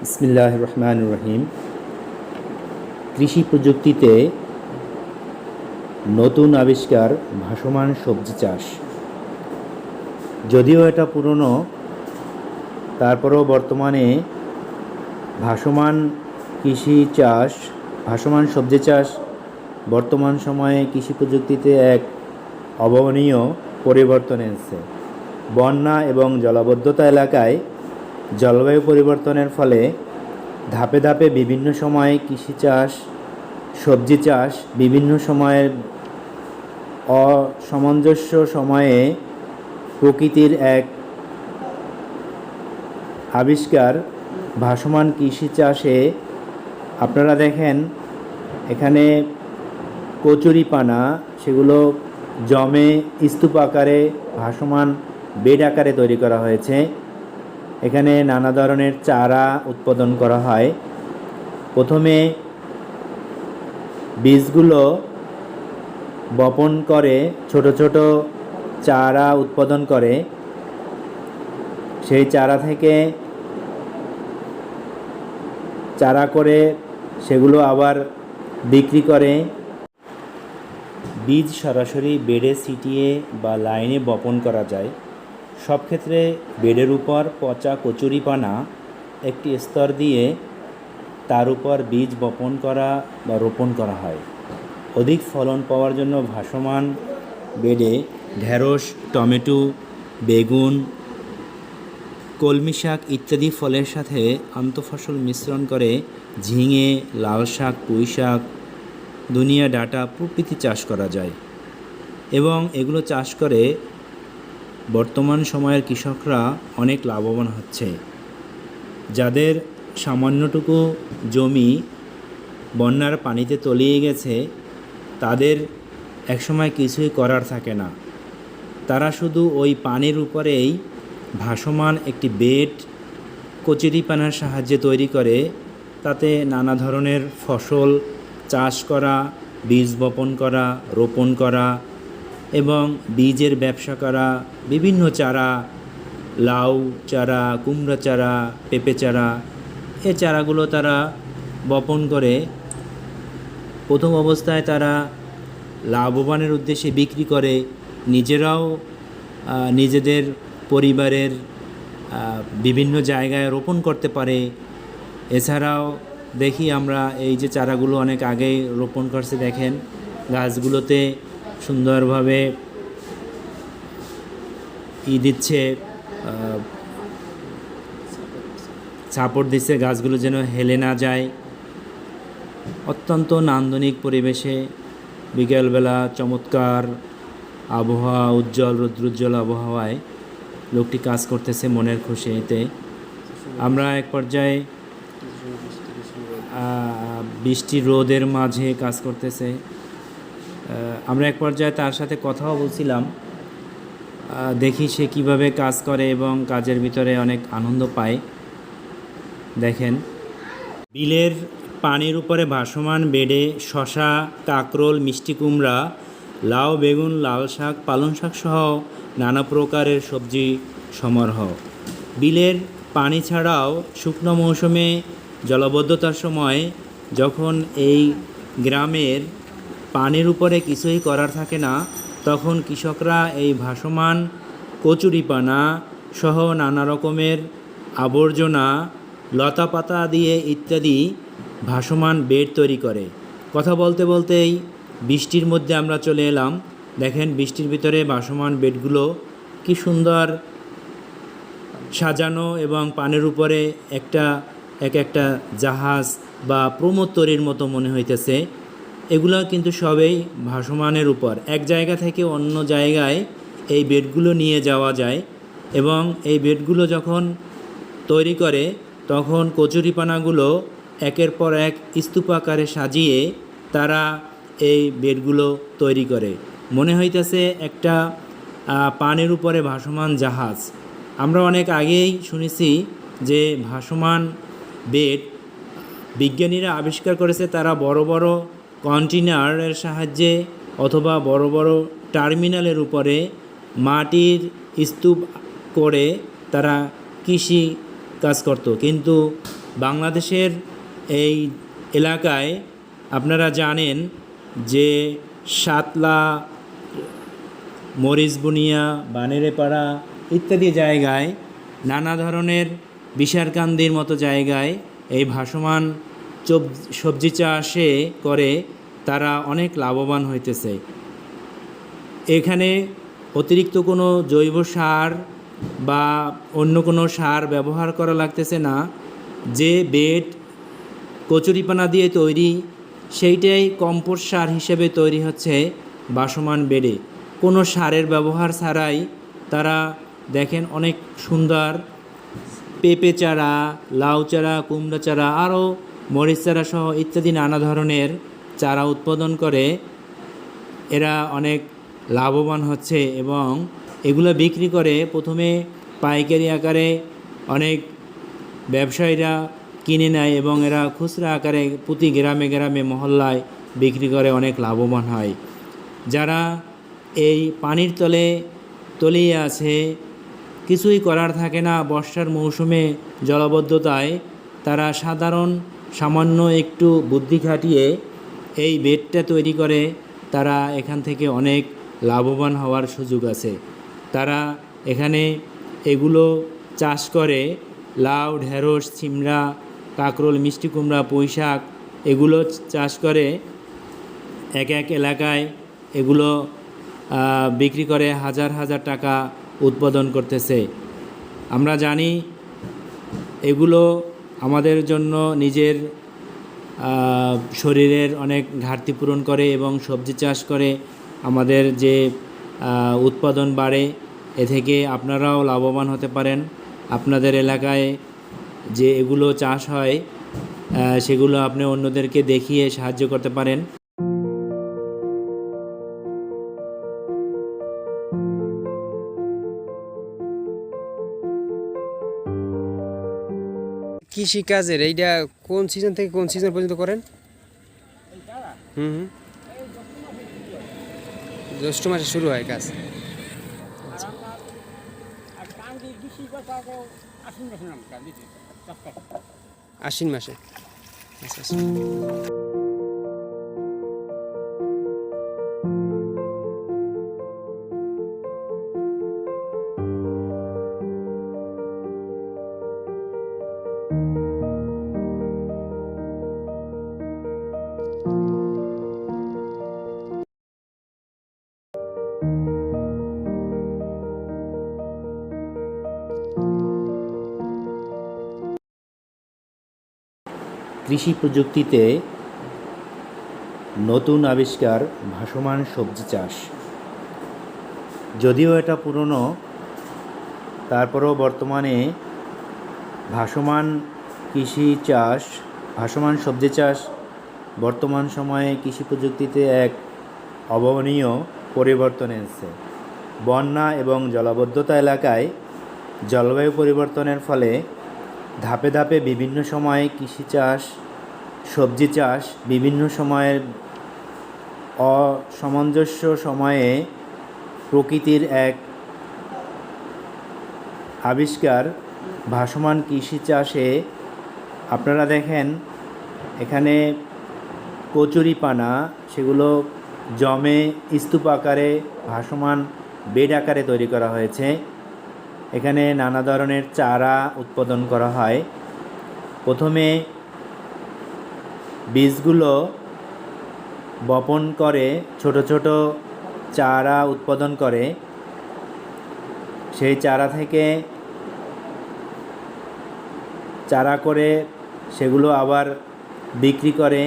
বিসমিল্লাহির রহমানির রহিম। কৃষি প্রযুক্তিতে নতুন আবিষ্কার ভাসমান সবজি চাষ। যদিও এটা পুরনো, তারপরেও বর্তমানে ভাসমান কৃষি চাষ, ভাসমান সবজি চাষ বর্তমান সময়ে কৃষি প্রযুক্তিতে এক অভাবনীয় পরিবর্তন এনেছে। বন্যা এবং জলাবদ্ধতা এলাকায় জলবায়ু পরিবর্তনের ফলে ধাপে ধাপে বিভিন্ন সময়ে কৃষি চাষ, সবজি চাষ বিভিন্ন সময়ের অসামঞ্জস্য সময়ে প্রকৃতির এক আবিষ্কার ভাসমান কৃষি চাষে। আপনারা দেখেন এখানে কচুরিপানা, সেগুলো জমে স্তূপ আকারে ভাসমান বেড আকারে তৈরি করা হয়েছে। এখানে নানা ধরনের চারা উৎপাদন করা হয়। প্রথমে বীজগুলো বপন করে, ছোট ছোট চারা উৎপাদন করে, সেই চারা থেকে চারা করে সেগুলো আবার বিক্রি করে। বীজ সরাসরি বেডে ছিটিয়ে বা লাইনে বপন করা যায়। সব ক্ষেত্রে বেডের উপর পচা কচুরিপানা একটি স্তর দিয়ে তার উপর বীজ বপন করা বা রোপণ করা হয়। অধিক ফলন পাওয়ার জন্য ভাসমান বেডে ঢেঁড়স, টমেটো, বেগুন, কলমি শাক ইত্যাদি ফলের সাথে আন্তঃফসল মিশ্রণ করে ঝিঙে, লাল শাক, পুঁই শাক, ধনিয়া ডাঁটা প্রভৃতি চাষ করা যায়। এবং এগুলো চাষ করে বর্তমান সময়ের কৃষকরা অনেক লাভবান হচ্ছে। যাদের সামান্যটুকু জমি বন্যার পানিতে তলিয়ে গেছে, তাদের একসময় কিছুই করার থাকে না। তারা শুধু ওই পানির উপরেই ভাসমান একটি বেড কচুরিপানার সাহায্যে তৈরি করে, তাতে নানা ধরনের ফসল চাষ করা, বীজ বপন করা, রোপণ করা এবং বীজের ব্যবসা করা, বিভিন্ন চারা, লাউ চারা, কুমড়া চারা, পেঁপে চারা, এ চারাগুলো তারা বপন করে প্রথম অবস্থায় তারা লাভবানের উদ্দেশ্যে বিক্রি করে, নিজেরাও নিজেদের পরিবারের বিভিন্ন জায়গায় রোপণ করতে পারে। এছাড়াও দেখি আমরা এই যে চারাগুলো অনেক আগেই রোপণ করছে, দেখেন গাছগুলোতে সুন্দরভাবে দিচ্ছে, সাপোর্ট দিচ্ছে, গাছগুলো যেন হেলে না যায়। অত্যন্ত নান্দনিক পরিবেশে বিকেলবেলা চমৎকার আবহাওয়া, উজ্জ্বল রৌদ্রোজ্জ্বল আবহাওয়ায় লোকটি কাজ করতেছে মনের খুশিতে। আমরা এক পর্যায়ে বৃষ্টি রোদের মাঝে কাজ করতেছে। আমরা এক পর্যায়ে তার সাথে কথাও বলছিলাম, দেখি সে কিভাবে কাজ করে এবং কাজের ভিতরে অনেক আনন্দ পায়। দেখেন বিলের পানির উপরে ভাসমান বেডে শশা, কাঁকরোল, মিষ্টি কুমড়া, লাউ, বেগুন, লাল শাক, পালং শাক সহ নানা প্রকারের সবজি সমারোহ। বিলের পানি ছাড়াও শুকনো মৌসুমে জলাবদ্ধতার সময় যখন এই গ্রামের পানির উপরে কিছুই করার থাকে না, তখন কৃষকরা এই ভাসমান কচুরিপানা সহ নানা রকমের আবর্জনা, লতা পাতা দিয়ে ইত্যাদি ভাসমান বেড তৈরি করে। কথা বলতে বলতেই বৃষ্টির মধ্যে আমরা চলে এলাম। দেখেন বৃষ্টির ভিতরে ভাসমান বেডগুলো কি সুন্দর সাজানো এবং পানির উপরে এক একটা জাহাজ বা প্রমোত্তরের মতো মনে হইতেছে। এগুলো কিন্তু সবই ভাসমানের উপর, এক জায়গা থেকে অন্য জায়গায় এই বেডগুলো নিয়ে যাওয়া যায়। এবং এই বেডগুলো যখন তৈরি করে তখন কচুরিপানাগুলো একের পর এক স্তূপ আকারে সাজিয়ে তারা এই বেডগুলো তৈরি করে। মনে হইতেছে একটা পানির উপরে ভাসমান জাহাজ। আমরা অনেক আগেই শুনেছি যে ভাসমান বেড বিজ্ঞানীরা আবিষ্কার করেছে। তারা বড় বড় কন্টেনারের সাহায্যে অথবা বড় বড় টার্মিনালের উপরে মাটির স্তূপ করে তারা কৃষি কাজ করত। কিন্তু বাংলাদেশের এই এলাকায় আপনারা জানেন যে সাতলা, মরিচবুনিয়া, বানেরেপাড়া ইত্যাদি জায়গায় নানা ধরনের বিশারকান্দির মতো জায়গায় এই ভাসমান সবজি চাষে করে তারা অনেক লাভবান হইতেছে। এখানে অতিরিক্ত কোনো জৈব সার বা অন্য কোনো সার ব্যবহার করা লাগতেছে না। যে বেড কচুরিপানা দিয়ে তৈরি সেইটাই কম্পোস্ট সার হিসেবে তৈরি হচ্ছে ভাসমান বেডে। কোনো সারের ব্যবহার ছাড়াই তারা দেখেন অনেক সুন্দর পেঁপে চারা, লাউ চারা, কুমড়া চারা, আরও মরিচ চারা সহ ইত্যাদি নানা ধরনের চারা উৎপাদন করে এরা অনেক লাভবান হচ্ছে এবং এগুলো বিক্রি করে প্রথমে পাইকারি আকারে অনেক ব্যবসায়ীরা কিনে নেয় এবং এরা খুচরা আকারে প্রতি গ্রামে গ্রামে মহল্লায় বিক্রি করে অনেক লাভবান হয়। যারা এই পানির তলে তলিয়ে আছে, কিছুই করার থাকে না, বর্ষার মৌসুমে জলাবদ্ধতায় তারা সামান্য একটু বুদ্ধি খাটিয়ে এই বেডটা তৈরি করে তারা এখান থেকে অনেক লাভবান হওয়ার সুযোগ আছে। তারা এখানে এগুলো চাষ করে, লাউ, ঢেঁড়স, চিমড়া, কাঁকরোল, মিষ্টি কুমড়া, পুঁই শাক এগুলো চাষ করে এক এক এলাকায় এগুলো বিক্রি করে হাজার হাজার টাকা উৎপাদন করতেছে। আমরা জানি এগুলো আমাদের জন্য নিজের শরীরের অনেক ঘাটতি পূরণ করে এবং সবজি চাষ করে আমাদের যে উৎপাদন বাড়ে, এ থেকে আপনারাও লাভবান হতে পারেন। আপনাদের এলাকায় যে এগুলো চাষ হয় সেগুলো আপনি অন্যদেরকে দেখিয়ে সাহায্য করতে পারেন। কৃষিকাজের এইটা কোন সিজন থেকে কোন সিজন পর্যন্ত করেন? জ্যৈষ্ঠ মাসে শুরু হয় কাজ। আশ্বিন মাসে। আচ্ছা আচ্ছা। কৃষি প্রযুক্তিতে নতুন আবিষ্কার ভাসমান সবজি চাষ। যদিও এটা পুরনো, তারপরেও বর্তমানে ভাসমান সবজি চাষ বর্তমান সময়ে কৃষি প্রযুক্তিতে এক অভাবনীয় পরিবর্তন এনেছে। বন্যা এবং জলাবদ্ধতা এলাকায় জলবায়ু পরিবর্তনের ফলে ধাপে ধাপে বিভিন্ন সময়ে সবজি চাষ বিভিন্ন সময়ের অসামঞ্জস্য সময়ে প্রকৃতির এক আবিষ্কার ভাসমান কৃষি চাষে। আপনারা দেখেন এখানে কচুরিপানা সেগুলো জমে স্তূপ আকারে ভাসমান বেড আকারে তৈরি করা হয়েছে। এখানে নানা ধরনের চারা উৎপাদন করা হয়। প্রথমে বীজগুলো বপন করে ছোট ছোট চারা উৎপাদন করে, সেই চারা থেকে চারা করে সেগুলো আবার বিক্রি করে